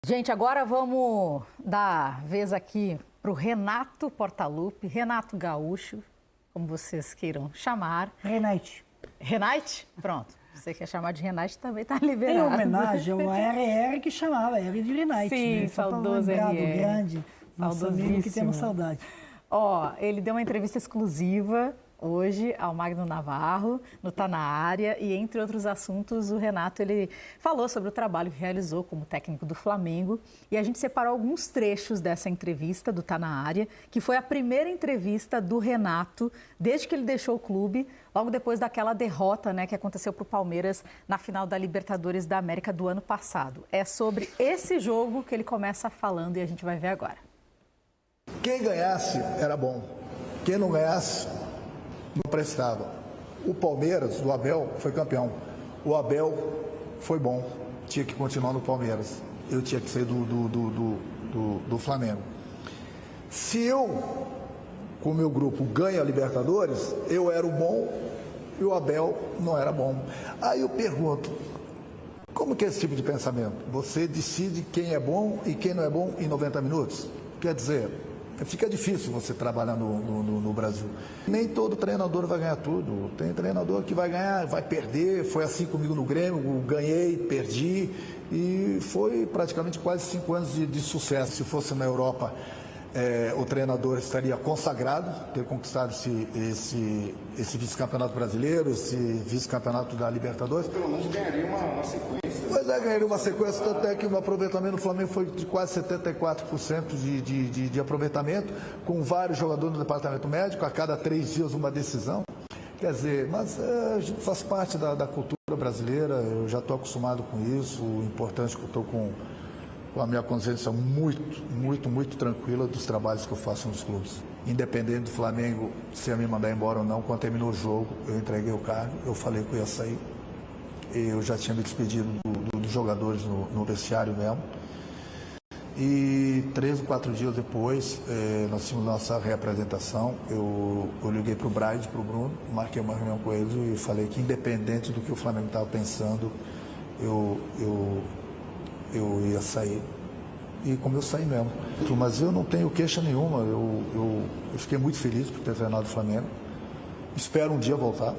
Gente, agora vamos dar vez aqui para o Renato Portaluppi, Renato Gaúcho, como vocês queiram chamar. Renate. Renate? Pronto. Você quer chamar de Renate também está liberado. Em homenagem ao RR que chamava, era de Renate. Sim, né? saudoso RR. Grande, nosso amigo que temos saudade. Ó, ele deu uma entrevista exclusiva hoje ao Magno Navarro, no Tá Na Área, e entre outros assuntos, o Renato ele falou sobre o trabalho que realizou como técnico do Flamengo, e a gente separou alguns trechos dessa entrevista do Tá Na Área, que foi a primeira entrevista do Renato desde que ele deixou o clube, logo depois daquela derrota, né, que aconteceu para o Palmeiras na final da Libertadores da América do ano passado. É sobre esse jogo que ele começa falando e a gente vai ver agora. Quem ganhasse era bom, quem não ganhasse não prestava. O Palmeiras, o Abel, foi campeão. O Abel foi bom, tinha que continuar no Palmeiras. Eu tinha que ser do Flamengo. Se eu, com o meu grupo, ganho a Libertadores, eu era o bom e o Abel não era bom. Aí eu pergunto, como que é esse tipo de pensamento? Você decide quem é bom e quem não é bom em 90 minutos? Quer dizer, fica difícil você trabalhar no Brasil. Nem todo treinador vai ganhar tudo. Tem treinador que vai ganhar, vai perder. Foi assim comigo no Grêmio, ganhei, perdi. E foi praticamente quase 5 anos de sucesso. Se fosse na Europa, o treinador estaria consagrado, ter conquistado esse vice-campeonato brasileiro, esse vice-campeonato da Libertadores. Pelo menos ganharia uma sequência. Pois é, ganharia uma sequência, tanto é que o aproveitamento no Flamengo foi de quase 74% de aproveitamento, com vários jogadores no departamento médico, a cada 3 dias uma decisão. Quer dizer, mas faz parte da cultura brasileira, eu já estou acostumado com isso, o importante é que eu estou com a minha consciência muito tranquila dos trabalhos que eu faço nos clubes. Independente do Flamengo, se ia me mandar embora ou não, quando terminou o jogo, eu entreguei o cargo, eu falei que eu ia sair. Eu já tinha me despedido dos jogadores no vestiário mesmo. E 3 ou 4 dias depois, nós tínhamos nossa reapresentação. Eu liguei para o Braide, para o Bruno, marquei uma reunião com eles e falei que, independente do que o Flamengo estava pensando, eu ia sair. E como eu saí mesmo. Mas eu não tenho queixa nenhuma. Eu fiquei muito feliz por ter treinado o Flamengo. Espero um dia voltar.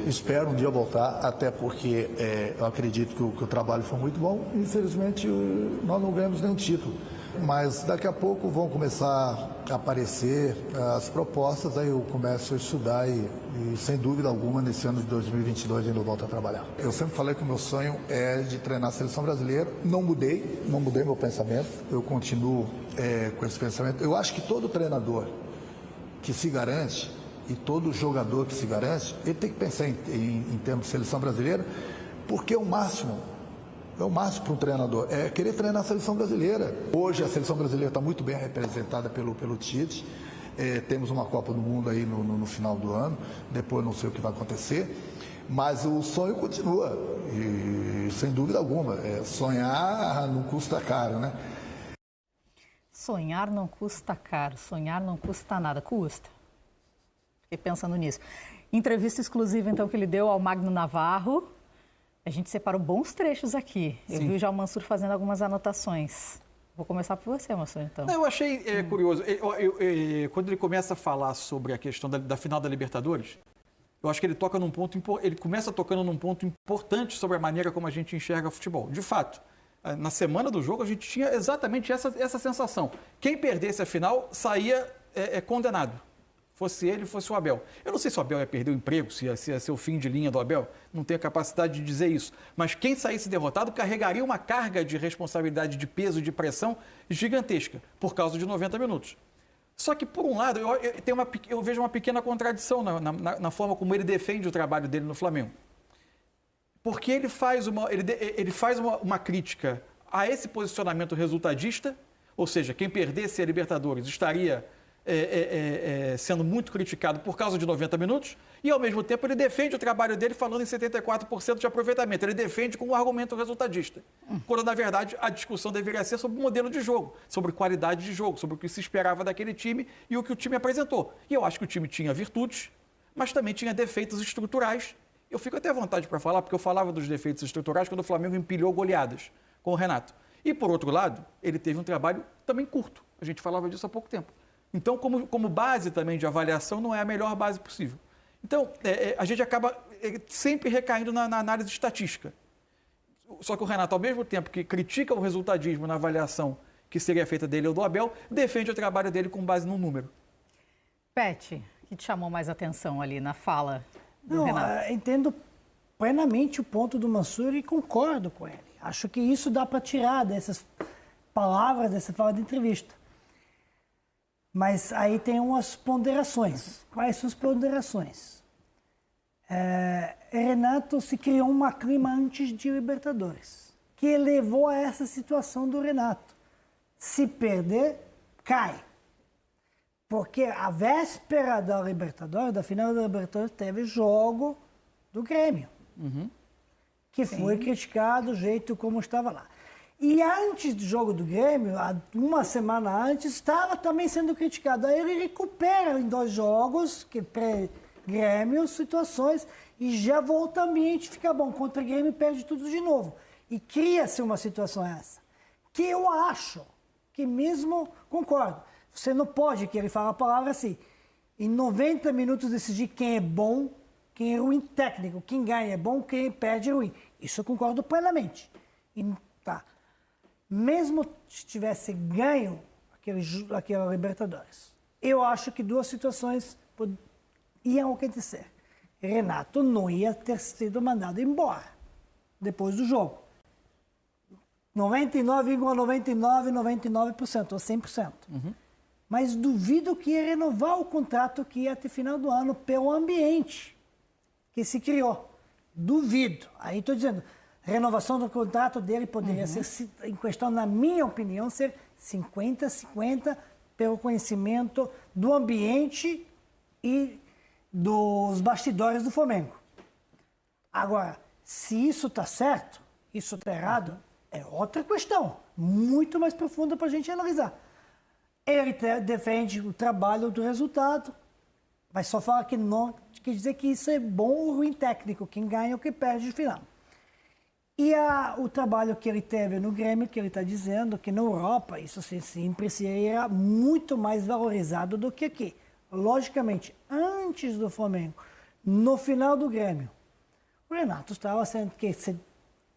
Espero um dia voltar, até porque eu acredito que o trabalho foi muito bom. Infelizmente, nós não ganhamos nenhum título. Mas daqui a pouco vão começar a aparecer as propostas, aí eu começo a estudar e sem dúvida alguma, nesse ano de 2022 ainda volto a trabalhar. Eu sempre falei que o meu sonho é de treinar a seleção brasileira. Não mudei meu pensamento. Eu continuo com esse pensamento. Eu acho que todo treinador que se garante e todo jogador que se garante, ele tem que pensar em termos de seleção brasileira, porque o máximo para um treinador é querer treinar a seleção brasileira. Hoje a seleção brasileira está muito bem representada pelo Tite. Temos uma Copa do Mundo aí no final do ano, depois não sei o que vai acontecer, mas o sonho continua, e sem dúvida alguma, sonhar não custa caro, né? Sonhar não custa caro, sonhar não custa nada, custa. Fiquei pensando nisso. Entrevista exclusiva, então, que ele deu ao Magno Navarro. A gente separou bons trechos aqui. Sim. Eu vi já o Mansur fazendo algumas anotações. Vou começar por você, Mansur, então. Eu achei curioso. Quando ele começa a falar sobre a questão da final da Libertadores, eu acho que ele toca num ponto, ele começa tocando num ponto importante sobre a maneira como a gente enxerga futebol. De fato, na semana do jogo, a gente tinha exatamente essa sensação. Quem perdesse a final saía condenado. Fosse ele, fosse o Abel. Eu não sei se o Abel ia perder o emprego, se ia ser o fim de linha do Abel, não tenho a capacidade de dizer isso. Mas quem saísse derrotado carregaria uma carga de responsabilidade, de peso, de pressão gigantesca, por causa de 90 minutos. Só que, por um lado, eu vejo uma pequena contradição na forma como ele defende o trabalho dele no Flamengo. Porque ele faz uma crítica a esse posicionamento resultadista, ou seja, quem perdesse a Libertadores estaria sendo muito criticado por causa de 90 minutos, e ao mesmo tempo ele defende o trabalho dele falando em 74% de aproveitamento. Ele defende com um argumento resultadista, quando na verdade a discussão deveria ser sobre o modelo de jogo, sobre qualidade de jogo, sobre o que se esperava daquele time e o que o time apresentou. E eu acho que o time tinha virtudes, mas também tinha defeitos estruturais. Eu fico até à vontade para falar, porque eu falava dos defeitos estruturais quando o Flamengo empilhou goleadas com o Renato. E, por outro lado, ele teve um trabalho também curto. A gente falava disso há pouco tempo. Então, como base também de avaliação, não é a melhor base possível. Então, a gente acaba sempre recaindo na análise estatística. Só que o Renato, ao mesmo tempo que critica o resultadismo na avaliação que seria feita dele ou do Abel, defende o trabalho dele com base no número. Pet, o que te chamou mais atenção ali na fala do Renato? Entendo plenamente o ponto do Mansur e concordo com ele. Acho que isso dá para tirar dessas palavras, dessa fala de entrevista. Mas aí tem umas ponderações. Quais são as ponderações? Renato se criou um clima antes de Libertadores, que levou a essa situação do Renato. Se perder, cai. Porque a véspera da Libertadores, da final da Libertadores, teve jogo do Grêmio, que foi criticado do jeito como estava lá. E antes do jogo do Grêmio, uma semana antes, estava também sendo criticado. Aí ele recupera em 2 jogos, que pré-Grêmio, situações, e já volta o ambiente, fica bom. Contra o Grêmio, perde tudo de novo. E cria-se uma situação essa, que eu acho que mesmo concordo. Você não pode, que ele fala a palavra assim, em 90 minutos decidir quem é bom, quem é ruim técnico, quem ganha é bom, quem perde é ruim. Isso eu concordo plenamente. E, tá. Mesmo se tivesse ganho aquela Libertadores, eu acho que 2 situações iam acontecer. Renato não ia ter sido mandado embora depois do jogo. 99,99% ou 100%. Mas duvido que ia renovar o contrato que ia até final do ano pelo ambiente que se criou. Duvido. Aí estou dizendo, renovação do contrato dele poderia ser, em questão, na minha opinião, ser 50-50 pelo conhecimento do ambiente e dos bastidores do Flamengo. Agora, se isso está certo, isso está errado, é outra questão, muito mais profunda para a gente analisar. Ele defende o trabalho do resultado, mas só fala que não quer dizer que isso é bom ou ruim técnico, quem ganha ou quem perde no final. E o trabalho que ele teve no Grêmio, que ele está dizendo que na Europa isso sempre seria muito mais valorizado do que aqui. Logicamente, antes do Flamengo, no final do Grêmio, o Renato estava sendo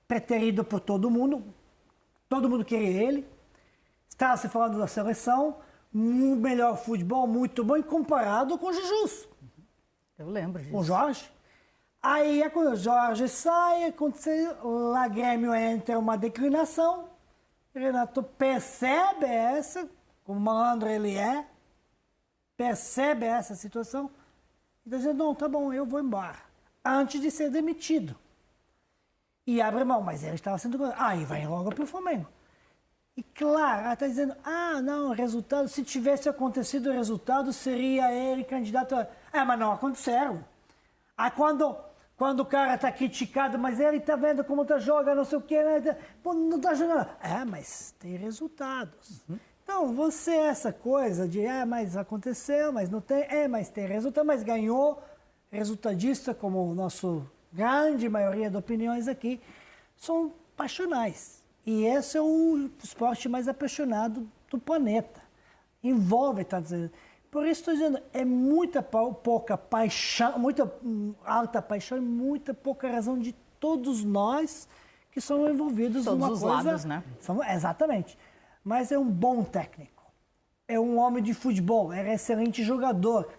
preterido por todo mundo queria ele, estava se falando da seleção, um melhor futebol, muito bom, e comparado com o Jesus. Eu lembro disso. Com o Jorge. Aí, quando o Jorge sai, aconteceu, lá Grêmio entra uma declinação, o Renato percebe como malandro ele é, percebe essa situação, e está dizendo, não, tá bom, eu vou embora, antes de ser demitido. E abre mão, mas ele estava sendo... Aí vai logo para o Flamengo. E claro, ela está dizendo, não, o resultado, se tivesse acontecido o resultado, seria ele candidato a... mas não aconteceram. Aí quando o cara está criticado, mas ele está vendo como está jogando, não sei o quê, né? Pô, não está jogando. Mas tem resultados. Então, essa coisa de, mas aconteceu, mas não tem, mas tem resultado, mas ganhou, resultadista, como o nosso grande maioria de opiniões aqui, são passionais. E esse é o esporte mais apaixonado do planeta. Envolve, está dizendo. Por isso estou dizendo, é muita pouca paixão, muita alta paixão e muita pouca razão de todos nós que são envolvidos numa coisa... Todos os lados, né? Exatamente. Mas é um bom técnico. É um homem de futebol, é um excelente jogador.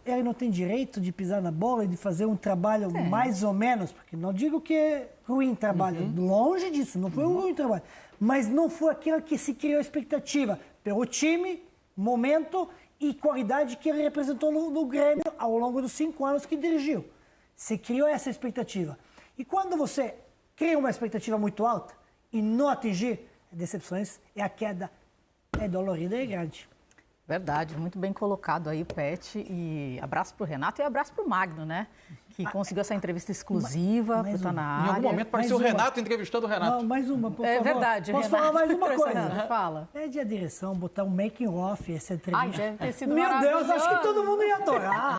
Ele não tem direito de pisar na bola e de fazer um trabalho mais ou menos, porque não digo que é ruim trabalho, longe disso, não foi um ruim trabalho, mas não foi aquilo que se criou expectativa pelo time, momento e qualidade que ele representou no Grêmio ao longo dos 5 anos que dirigiu. Se criou essa expectativa. E quando você cria uma expectativa muito alta e não atingir decepções, a queda é dolorida e grande. Verdade, muito bem colocado aí, Pet. E abraço para o Renato e abraço para o Magno, né? Que conseguiu essa entrevista exclusiva para estar na área. Em algum momento pareceu o Renato entrevistando o Renato. Não, mais uma, por favor. É verdade, Posso Renato. falar mais uma coisa? Fala. Pede a direção, botar um making off essa entrevista. Deve ter sido Meu Deus, acho que maravilhoso. todo mundo ia adorar.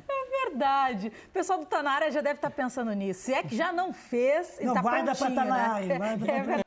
É verdade. O pessoal do Tá Na Área já deve estar pensando nisso. Se é que já não fez, Não, tá vai dar pra prontinho, Tá Na né? Área, vai dar pra- É verdade.